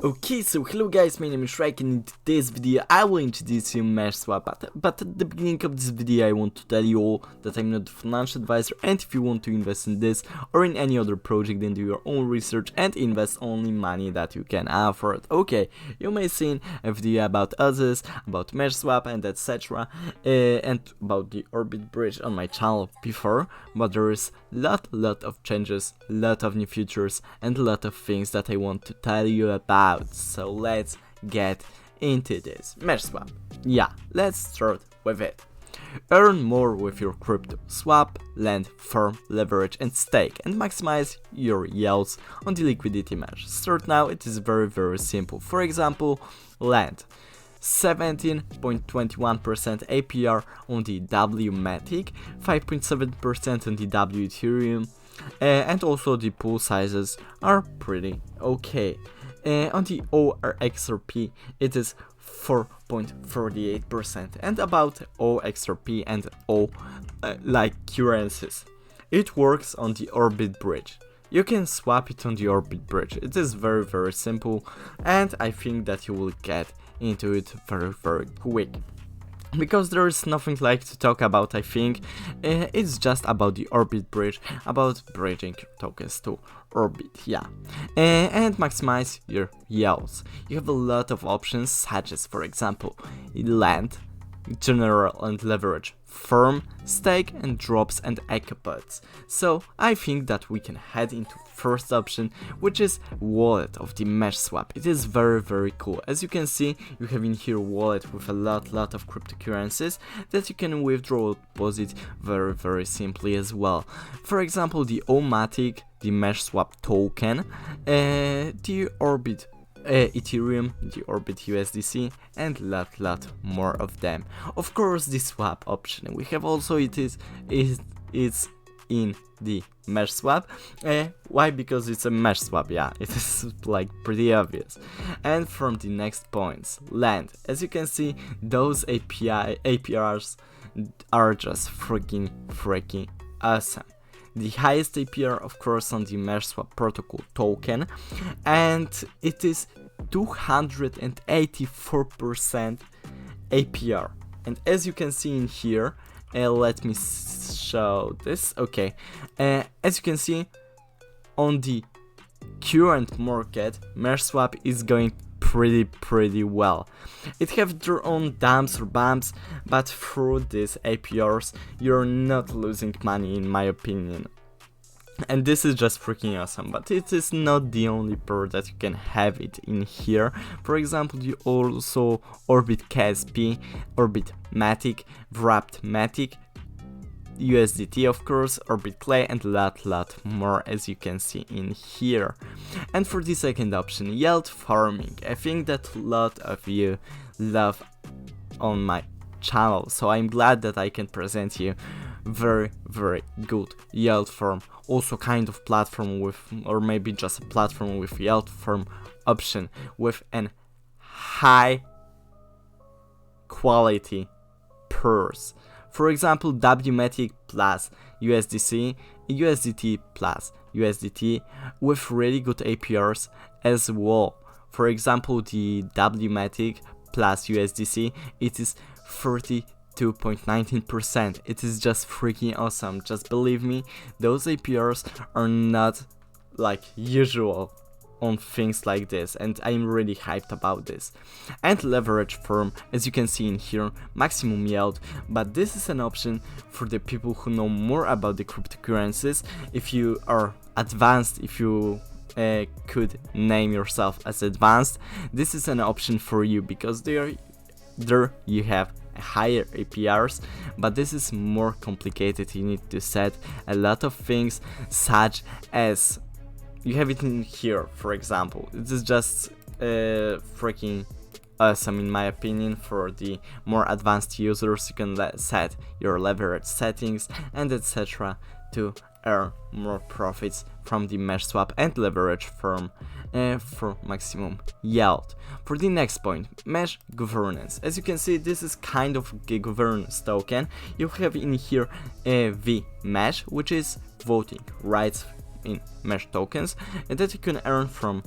Okay, so hello guys, my name is Shrek, and in today's video I will introduce you MeshSwap, but at the beginning of this video I want to tell you all that I'm not a financial advisor, and if you want to invest in this or in any other project, then do your own research and invest only money that you can afford. Okay, you may have seen a video about Ozys, about MeshSwap and etc, and about the Orbit bridge on my channel before, but there is lot of changes, lot of new features and a lot of things that I want to tell you about. So let's get into this. MeshSwap. Yeah, let's start with it. Earn more with your crypto. Swap, lend, firm, leverage and stake, and maximize your yields on the liquidity mesh. Start now, it is very simple. For example, lend 17.21% APR on the W Matic, 5.7% on the W Ethereum, and also the pool sizes are pretty okay. On the OXRP it is 4.48%, and about OXRP and O like currencies, it works on the Orbit bridge. You can swap it on the Orbit bridge. It is very simple, and I think that you will get into it very quick, because there is nothing like to talk about. I think it's just about the Orbit bridge, about bridging tokens to Orbit, yeah, and maximize your yields. You have a lot of options, such as, for example, lend, general and leverage, firm, stake and drops and ecopods. So I think that we can head into first option, which is wallet of the MeshSwap. It is very cool. As you can see, you have in here wallet with a lot of cryptocurrencies that you can withdraw or deposit very simply as well. For example, the Omatic, the MeshSwap token, the Orbit Ethereum, the Orbit USDC, and lot more of them. Of course, the swap option we have also, it's in the MeshSwap. Why? Because it's a MeshSwap, yeah, it is like pretty obvious. And from the next points, lend. As you can see, those APRs are just freaking awesome. The highest APR, of course, on the MeshSwap protocol token, and it is 284% APR. And as you can see in here, let me show this. Okay, as you can see, on the current market, MeshSwap is going pretty well. It have their own dumps or bumps, but through these APRs you're not losing money, in my opinion. And this is just freaking awesome, but it is not the only pair that you can have it in here. For example, you also Orbit KSP, Orbit Matic, Wrapped Matic, USDT, of course, Orbit Clay, and lot more, as you can see in here. And for the second option, yield farming, I think that a lot of you love on my channel, so I'm glad that I can present you very good yield farm, also kind of platform with, or maybe just a platform with yield farm option with an high quality pairs. For example, WMatic plus USDC, USDT plus USDT with really good APRs as well. For example, the WMatic plus USDC, it is 32.19%. It is just freaking awesome. Just believe me, those APRs are not like usual on things like this, and I'm really hyped about this. And leverage firm, as you can see in here, maximum yield, but this is an option for the people who know more about the cryptocurrencies. If you are advanced, if you could name yourself as advanced, this is an option for you, because there you have higher APRs, but this is more complicated. You need to set a lot of things, such as you have it in here. For example, it is just freaking awesome, in my opinion. For the more advanced users, you can set your leverage settings and etc to earn more profits from the MeshSwap and leverage firm for maximum yield. For the next point, mesh governance. As you can see, this is kind of a governance token. You have in here the mesh, which is voting rights in mesh tokens, and that you can earn from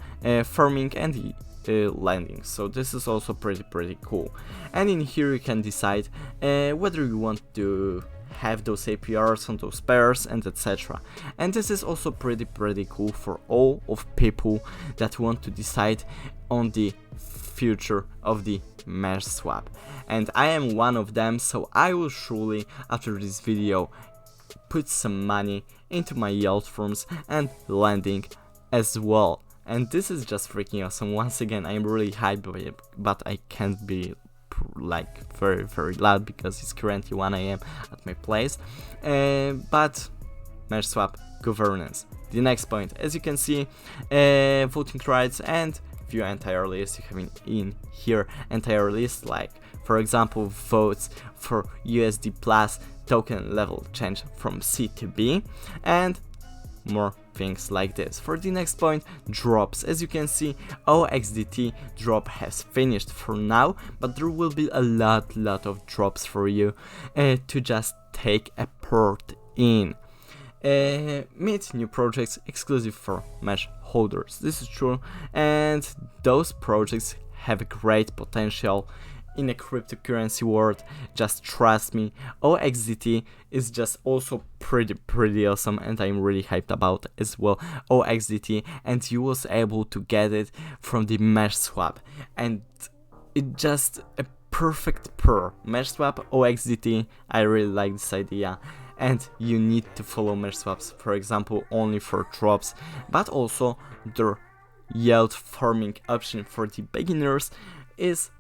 farming and landing. So this is also pretty cool. And in here you can decide whether you want to have those APRs on those pairs and etc. And this is also pretty cool for all of people that want to decide on the future of the MeshSwap. And I am one of them, so I will surely after this video put some money into my yield farms and landing as well. And this is just freaking awesome. Once again, I'm really hyped by it, but I can't be like very loud because it's currently 1 AM at my place. But MeshSwap governance. The next point, as you can see, voting rights and view entire list. You have in here entire list, like for example votes for USD plus token level change from C to B and more things like this. For the next point, drops. As you can see, OXDT drop has finished for now, but there will be a lot of drops for you to just take a part in. Meet new projects exclusive for Mesh holders. This is true, and those projects have a great potential in a cryptocurrency world. Just trust me. OXDT is just also pretty awesome, and I'm really hyped about it as well. OXDT, and you was able to get it from the MeshSwap, and it just a perfect pair. MeshSwap, OXDT. I really like this idea. And you need to follow MeshSwaps, for example, only for drops, but also their yield farming option for the beginners is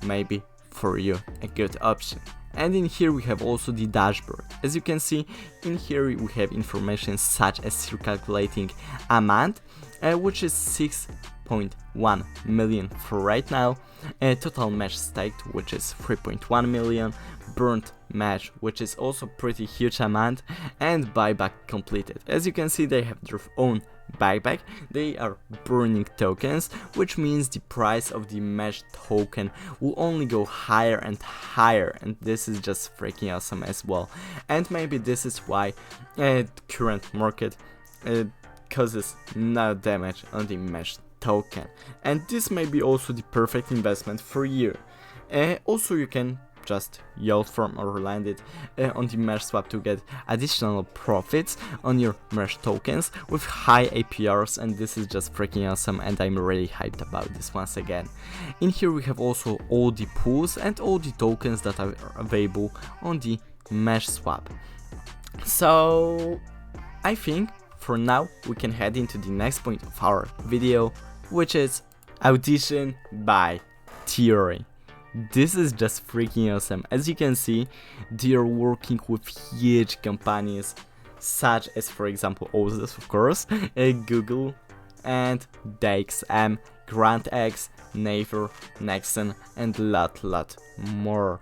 maybe for you a good option. And in here we have also the dashboard. As you can see, in here we have information such as recalculating amount, which is 6.1 million for right now, total mesh staked, which is 3.1 million, burnt mesh, which is also pretty huge amount, and buyback completed. As you can see, they have their own buyback. They are burning tokens, which means the price of the mesh token will only go higher and higher, and this is just freaking awesome as well. And maybe this is why current market causes no damage on the mesh token, and this may be also the perfect investment for you. Also you can just yield farm or land it on the MeshSwap to get additional profits on your mesh tokens with high APRs, and this is just freaking awesome, and I'm really hyped about this once again. In here we have also all the pools and all the tokens that are available on the MeshSwap. So I think for now we can head into the next point of our video, which is Audition by DYOR. This is just freaking awesome. As you can see, they are working with huge companies such as, for example, Ozys, of course, Google, and DXM, GrantX, Naver, Nexon, and lot more.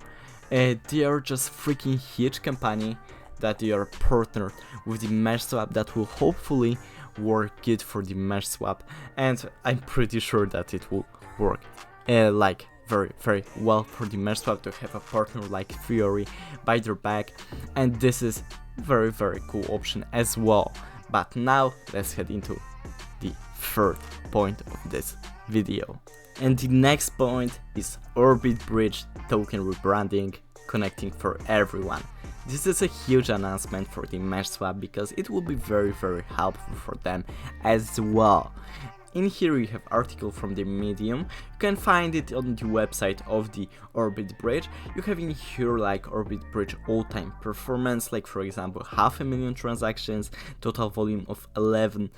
They are just freaking huge company that they are partnered with the MeshSwap that will hopefully work good for the MeshSwap, and I'm pretty sure that it will work like very well for the MeshSwap to have a partner like DYOR by their back, and this is very cool option as well. But now let's head into the third point of this video, and the next point is Orbit Bridge token rebranding, connecting for everyone. This is a huge announcement for the MeshSwap because it will be very helpful for them as well. In here you have article from the Medium. You can find it on the website of the Orbit Bridge. You have in here like Orbit Bridge all-time performance, like for example 500,000 transactions, total volume of $11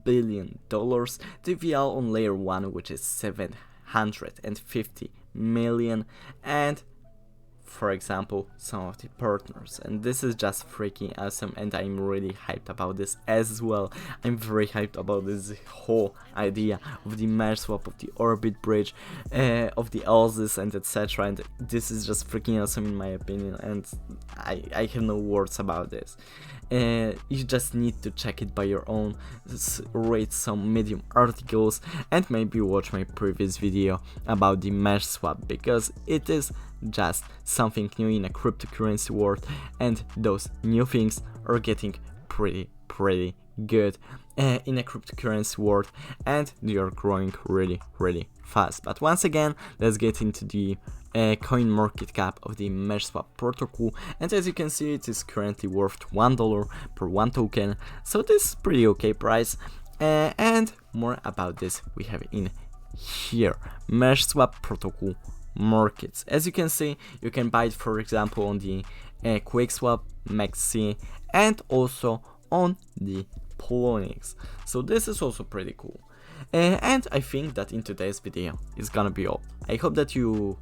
billion, TVL on layer 1 which is 750 million, and for example some of the partners, and this is just freaking awesome, and I'm really hyped about this as well. I'm very hyped about this whole idea of the MeshSwap, of the Orbit Bridge, of the Ozys, and etc. And this is just freaking awesome in my opinion, and I have no words about this. You just need to check it by your own, read some Medium articles, and maybe watch my previous video about the MeshSwap, because it is just something new in a cryptocurrency world, and those new things are getting pretty good. in a cryptocurrency world, and they are growing really fast. But once again, let's get into the coin market cap of the MeshSwap protocol, and as you can see, it is currently worth $1 per 1 token, so this is pretty okay price. And more about this we have in here, MeshSwap protocol markets. As you can see, you can buy it, for example, on the QuakeSwap, Maxi, and also on the Polygon. So this is also pretty cool. And I think that in today's video is gonna be all. I hope that you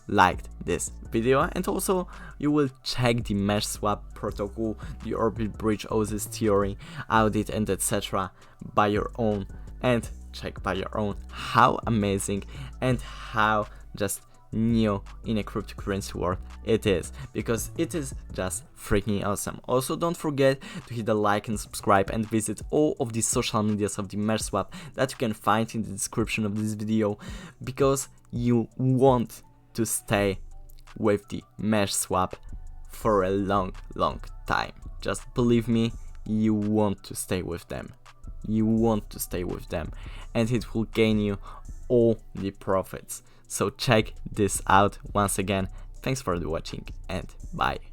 liked this video, and also you will check the MeshSwap protocol, the Orbit Bridge, Ozys theory, audit, and etc. by your own, and check by your own how amazing and how just new in a cryptocurrency world it is, because it is just freaking awesome. Also, don't forget to hit the like and subscribe, and visit all of the social medias of the MeshSwap that you can find in the description of this video, because you want to stay with the MeshSwap for a long time. Just believe me, you want to stay with them. You want to stay with them, and it will gain you all the profits. So check this out. Once again, thanks for watching, and bye.